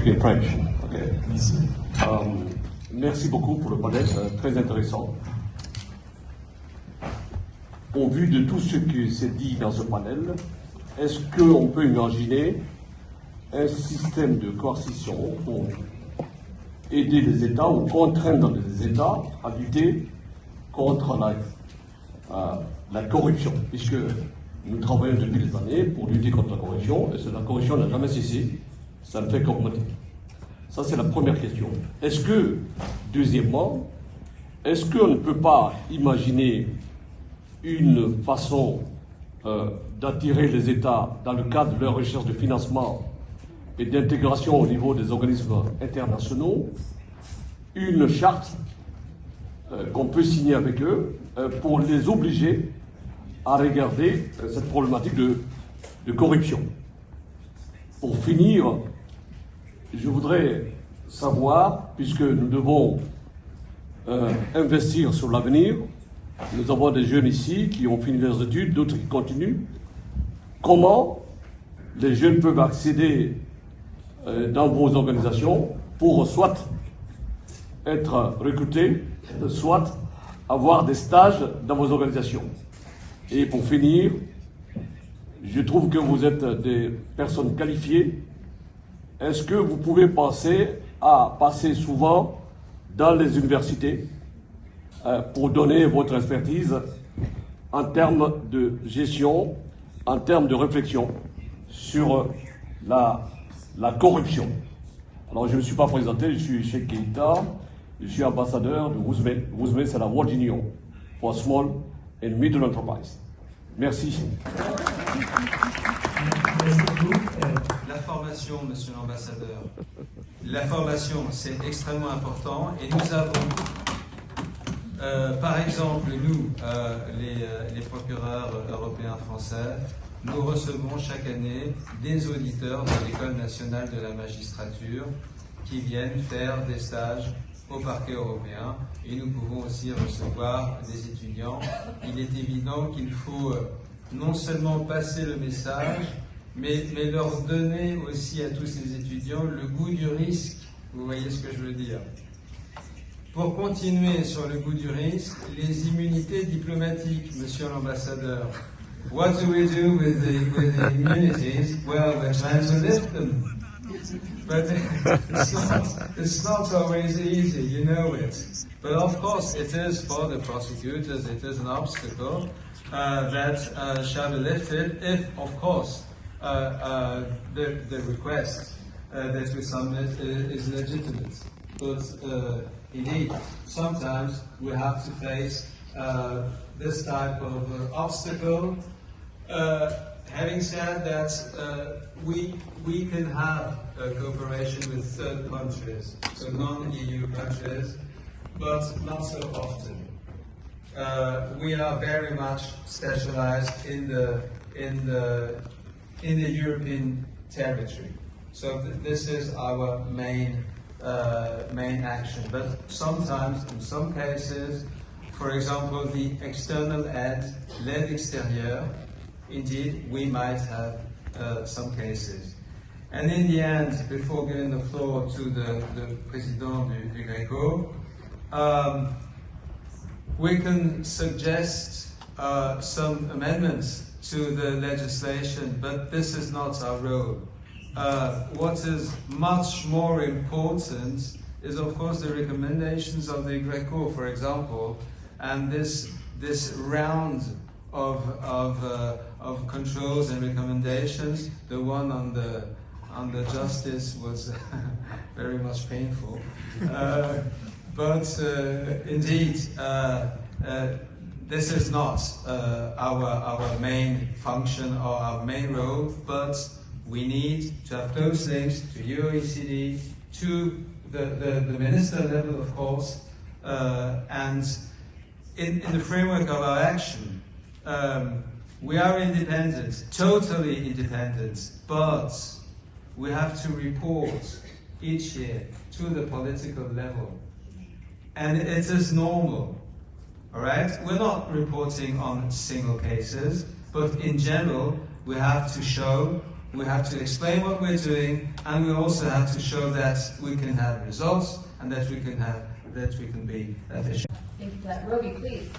In French. Okay. Merci beaucoup pour le panel, très intéressant. Au vu de tout ce qui s'est dit dans ce panel, est-ce qu'on peut imaginer un système de coercition pour aider les États ou contraindre les États à lutter contre la corruption, puisque nous travaillons depuis des années pour lutter contre la corruption, et la corruption n'a jamais cessé. Ça ne fait qu'augmenter. Ça, c'est la première question. Est-ce que, deuxièmement, est-ce qu'on ne peut pas imaginer une façon d'attirer les États dans le cadre de leur recherche de financement et d'intégration au niveau des organismes internationaux, une charte qu'on peut signer avec eux pour les obliger à regarder cette problématique de corruption. Pour finir, je voudrais savoir, puisque nous devons investir sur l'avenir, nous avons des jeunes ici qui ont fini leurs études, d'autres qui continuent, comment les jeunes peuvent accéder dans vos organisations pour soit être recrutés, soit avoir des stages dans vos organisations. Et pour finir, je trouve que vous êtes des personnes qualifiées. Est-ce que vous pouvez penser à passer souvent dans les universités pour donner votre expertise en termes de gestion, en termes de réflexion sur la corruption? Alors, je ne me suis pas présenté, je suis chez Keïta, je suis ambassadeur de WUSME. WUSME, c'est la World Union for Small and Middle Enterprise. Merci. La formation, monsieur l'ambassadeur, la formation, c'est extrêmement important et nous avons, par exemple, nous, les procureurs européens français, nous recevons chaque année des auditeurs de l'École nationale de la magistrature qui viennent faire des stages au parquet européen et nous pouvons aussi recevoir des étudiants. Il est évident qu'il faut non seulement passer le message, mais leur donner aussi à tous ces étudiants le goût du risque. Vous voyez ce que je veux dire? Pour continuer sur le goût du risque, les immunités diplomatiques, monsieur l'ambassadeur. What do we do with the immunities? Well, we're trying to lift them. But it's not always easy, you know it. But of course, it is for the prosecutors, it is an obstacle that shall be lifted if, of course, the request that we submit is legitimate. But indeed, sometimes we have to face this type of obstacle. Having said that, we can have cooperation with third countries, so non-EU countries, but not so often. We are very much specialized in the European territory, so this is our main action. But sometimes, in some cases, for example, the external aid, l'aide extérieure, indeed, we might have some cases. And in the end, before giving the floor to the Président du Greco, we can suggest some amendments to the legislation, but this is not our role. What is much more important is, of course, the recommendations of the Greco, for example, and this round of controls and recommendations. The one on the justice was very much painful, but indeed this is not our main function or our main role. But we need to have close links to OECD, to the minister level, of course, And in the framework of our action, we are independent, totally independent, but we have to report each year to the political level. And it is normal, all right? We're not reporting on single cases, but in general, we have to show, we have to explain what we're doing, and we also have to show that we can have results and that we can be efficient. Thank you for that. Roby, please.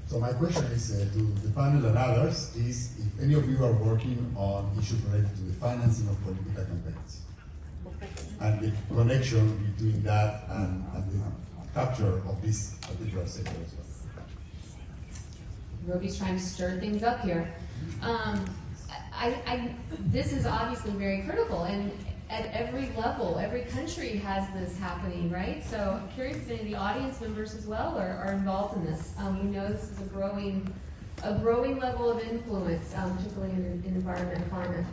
So my question is to the panel and others is if any of you are working on issues related to the financing of political campaigns and the connection between that and the capture of this particular sector as well. Roby's trying to stir things up here. This is obviously very critical, and at every level, every country has this happening, right? So I'm curious if any of the audience members as well are involved in this. We know this is a growing level of influence, particularly in environment climate.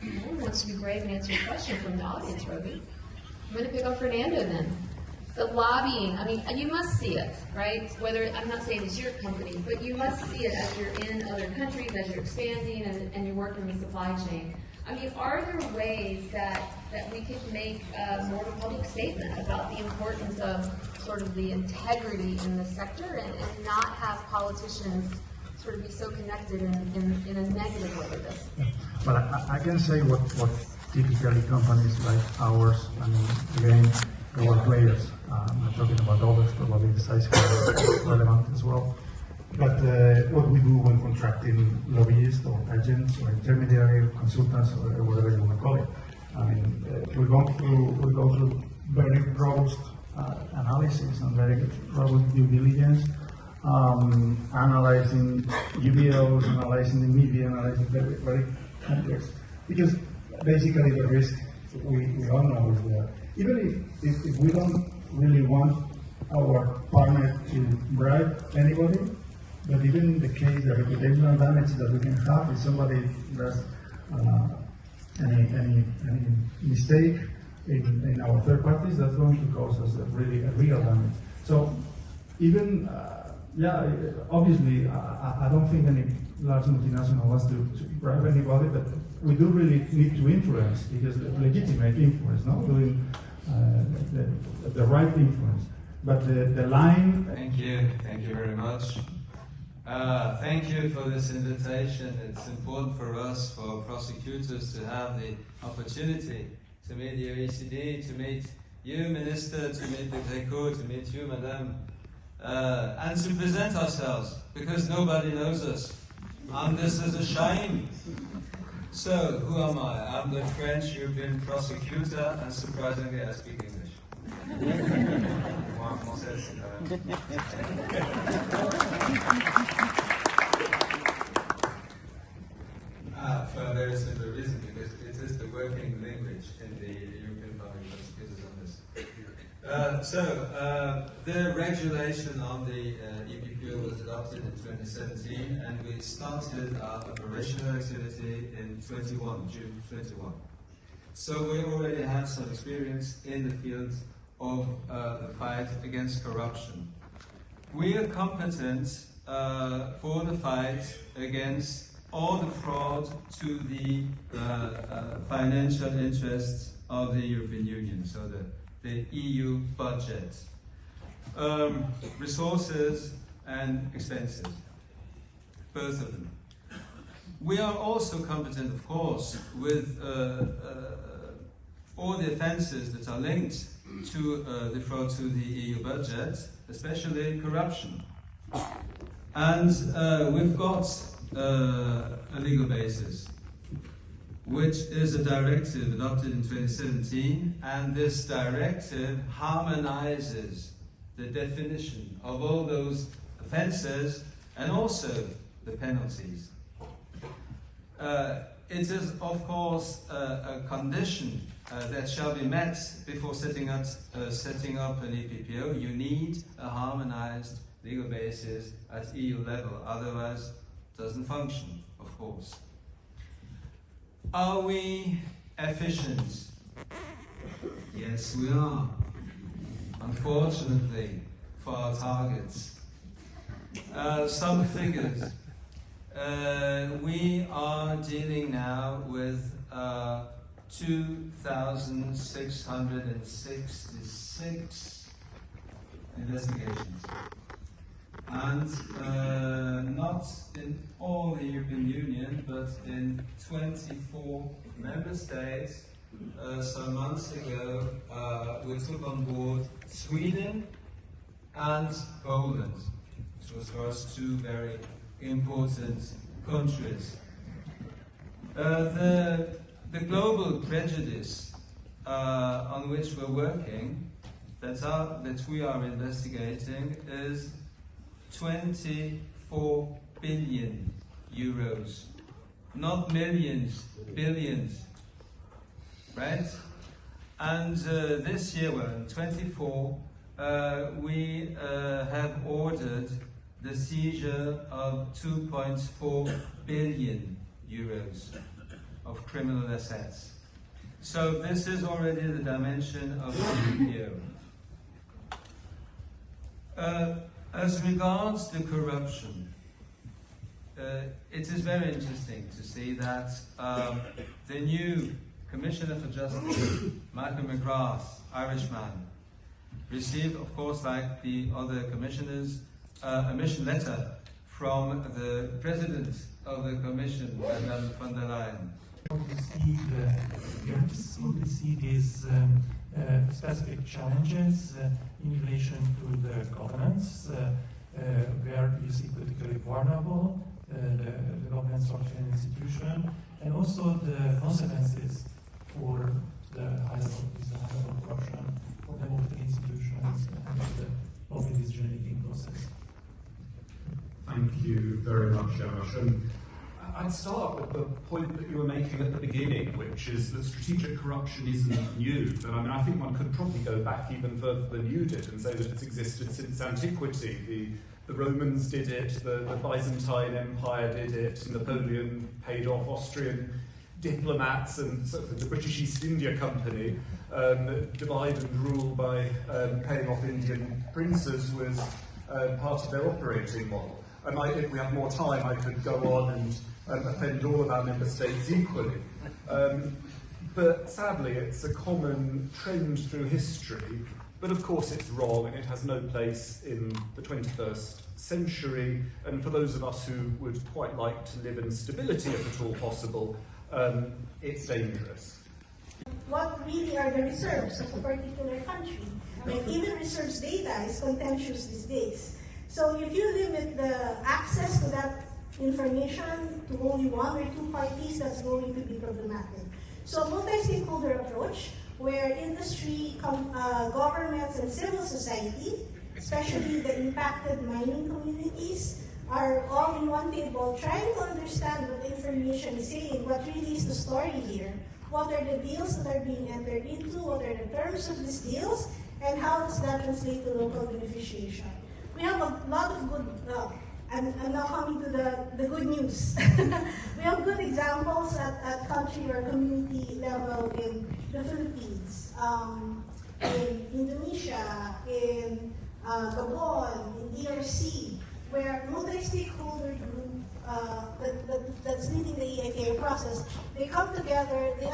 No one wants to be brave and answer a question from the audience, Roby. I'm going to pick on Fernando then. The lobbying, I mean, you must see it, right? Whether, I'm not saying it's your company, but you must see it as you're in other countries, as you're expanding and you're working the supply chain. I mean, are there ways that we could make more of a public statement about the importance of sort of the integrity in the sector and not have politicians sort of be so connected in a negative way with this? Well, I can say what typically companies like ours, I mean, again, our players, I'm not talking about others, probably the size is relevant as well. But what we do when contracting lobbyists or agents or intermediary consultants or whatever you want to call it, I mean, we go through very robust analysis and very robust due diligence, analyzing UBLs, analyzing the media, analyzing very, very complex. Because basically the risk we all know is there. Even if we don't really want our partner to bribe anybody, but even in the case, the reputational damage that we can have if somebody does any mistake in our third parties, that's going to cause us a real damage. So even, obviously, I don't think any large multinational wants to bribe anybody, but we do really need to influence, because legitimate influence, not doing the right influence. But the line... Thank you very much. Thank you for this invitation. It's important for us, for prosecutors, to have the opportunity to meet the OECD, to meet you, Minister, to meet the Greco, to meet you, Madame, and to present ourselves, because nobody knows us. And this is a shame. So, who am I? I'm the French European prosecutor, and surprisingly, I speak English. For a very simple reason, because it is the working language in the European Public Prosecutors Office. The regulation on the EPPO was adopted in 2017, and we started our operational activity in June 21. So we already have some experience in the field of the fight against corruption. We are competent for the fight against all the fraud to the financial interests of the European Union, so the EU budget, resources and expenses, both of them. We are also competent, of course, with all the offences that are linked to the fraud to the EU budget, especially corruption. And we've got a legal basis, which is a directive adopted in 2017, and this directive harmonizes the definition of all those offences and also the penalties. It is, of course, a condition that shall be met before setting up an EPPO. You need a harmonized legal basis at EU level, otherwise it doesn't function, of course. Are we efficient? Yes, we are. unfortunately, for our targets. Some figures. We are dealing now with 2,666 investigations. And not in all the European Union, but in 24 member states. Some months ago, we took on board Sweden and Poland, which was for us two very important countries. The global prejudice on which we're working, that we are investigating, is 24 billion euros, not millions, billions, right? And this year, well, in 24, we have ordered the seizure of 2.4 billion euros of criminal assets. So this is already the dimension of the EPO. As regards the corruption, it is very interesting to see that the new Commissioner for Justice, Michael McGrath, Irishman, received, of course, like the other commissioners, a mission letter from the President of the Commission, Madame von der Leyen. We see these specific challenges in relation to the governance, where you see particularly vulnerable the governance of an institution, and also the consequences for the high level of corruption, for democratic institutions, and the public decision-making process. Thank you very much, Jarosz. I'd start with the point that you were making at the beginning, which is that strategic corruption isn't new. But I mean, I think one could probably go back even further than you did and say that it's existed since antiquity. The Romans did it, the Byzantine Empire did it, Napoleon paid off Austrian diplomats, and the British East India Company, divide and rule by paying off Indian princes, was part of their operating model. And if we have more time, I could go on and offend all of our member states equally. But sadly, it's a common trend through history. But of course, it's wrong, and it has no place in the 21st century. And for those of us who would quite like to live in stability, if at all possible, it's dangerous. What really are the reserves of a particular country? And even reserves data is contentious these days. So if you limit the access to that information to only one or two parties, that's going to be problematic. So multi-stakeholder approach, where industry, governments, and civil society, especially the impacted mining communities, are all in one table trying to understand what the information is saying, what really is the story here, what are the deals that are being entered into, what are the terms of these deals, and how does that translate to local beneficiation. We have a lot of good, I'm now coming to the good news. We have good examples at country or community level in the Philippines, in Indonesia, in Gabon, in DRC, where multi-stakeholder group that's leading the EIKA process, they come together, they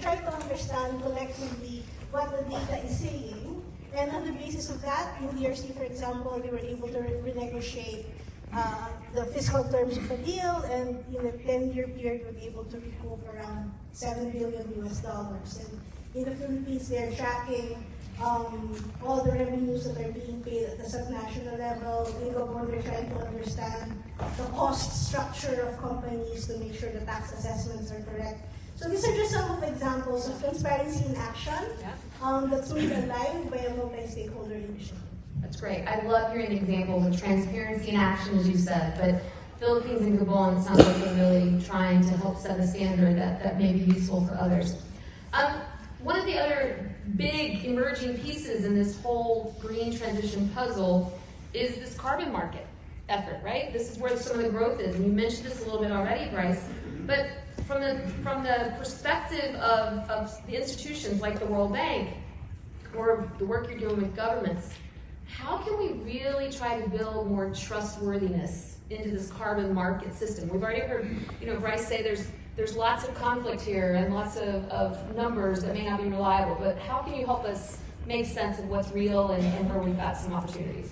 try to understand collectively what the data is saying, and on the basis of that, in DRC, for example, they were able to renegotiate the fiscal terms of the deal, and in a 10-year period, were able to recoup around $7 billion US. And in the Philippines, they're tracking all the revenues that are being paid at the subnational level. In Gabon, they're trying to understand the cost structure of companies to make sure the tax assessments are correct. So these are just some of examples of transparency in action that's made alive by a multi-stakeholder initiative. That's great. I love hearing examples of transparency in action, as you said, but Philippines and Gabon sounds like they're really trying to help set a standard that may be useful for others. One of the other big emerging pieces in this whole green transition puzzle is this carbon market effort, right? This is where some of the growth is, and you mentioned this a little bit already, Bryce, but from the perspective of the institutions like the World Bank, or the work you're doing with governments, how can we really try to build more trustworthiness into this carbon market system? We've already heard, Bryce say there's lots of conflict here and lots of numbers that may not be reliable, but how can you help us make sense of what's real and where we've got some opportunities?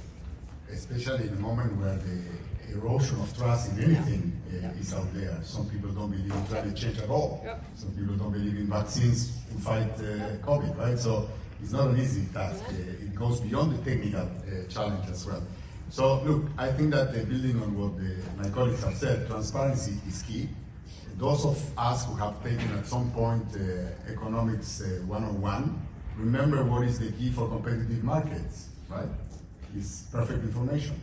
Especially in a moment where the erosion of trust in anything is out there. Some people don't believe in climate change at all. Yep. Some people don't believe in vaccines to fight COVID, right? So it's not an easy task. It goes beyond the technical challenge as well. So look, I think that building on what my colleagues have said, transparency is key. Those of us who have taken at some point economics 101, remember what is the key for competitive markets, right? It's perfect information.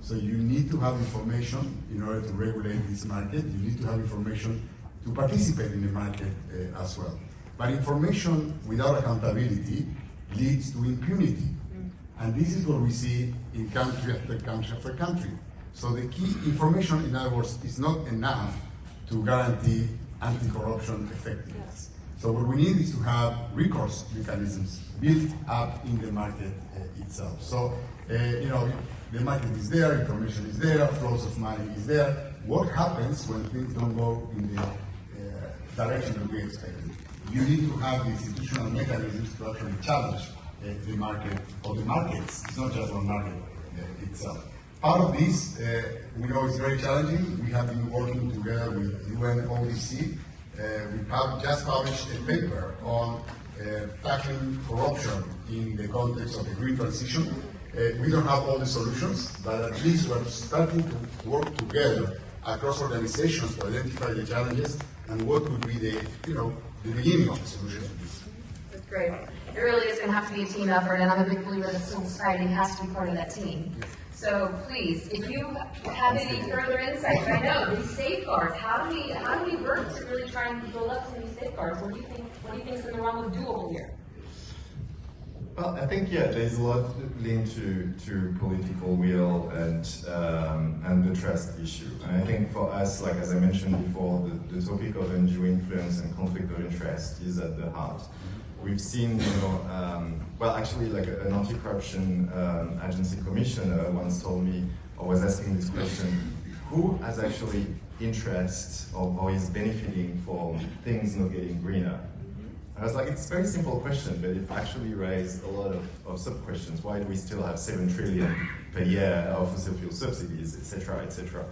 So you need to have information in order to regulate this market. You need to have information to participate in the market as well. But information without accountability leads to impunity. And this is what we see in country after country after country. So the key information, in other words, is not enough to guarantee anti-corruption effectiveness. So what we need is to have recourse mechanisms built up in the market itself. So, the market is there, information is there, flows of money is there. What happens when things don't go in the direction that we expected? You need to have the institutional mechanisms to actually challenge the market or the markets. It's not just one market itself. Part of this, we know is very challenging. We have been working together with UN OCDE. We have just published a paper on tackling corruption in the context of the green transition. We don't have all the solutions, but at least we're starting to work together across organizations to identify the challenges and what would be the beginning of the solution to this. That's great. It really is going to have to be a team effort, and I'm a big believer that civil society has to be part of that team. So please, if you have any further insights, I know these safeguards. How do we work to really try and build up some of these safeguards? What do you think is in the realm of doable here? Well, I think there's a lot linked to political will and the trust issue. And I think for us, like as I mentioned before, the topic of undue influence and conflict of interest is at the heart. We've seen, well, actually, like an anti-corruption agency commissioner once told me, or was asking this question: who has actually interest or is benefiting from things not getting greener? I was like, it's a very simple question, but it actually raised a lot of sub-questions. Why do we still have 7 trillion per year of fossil fuel subsidies, etc., etc.?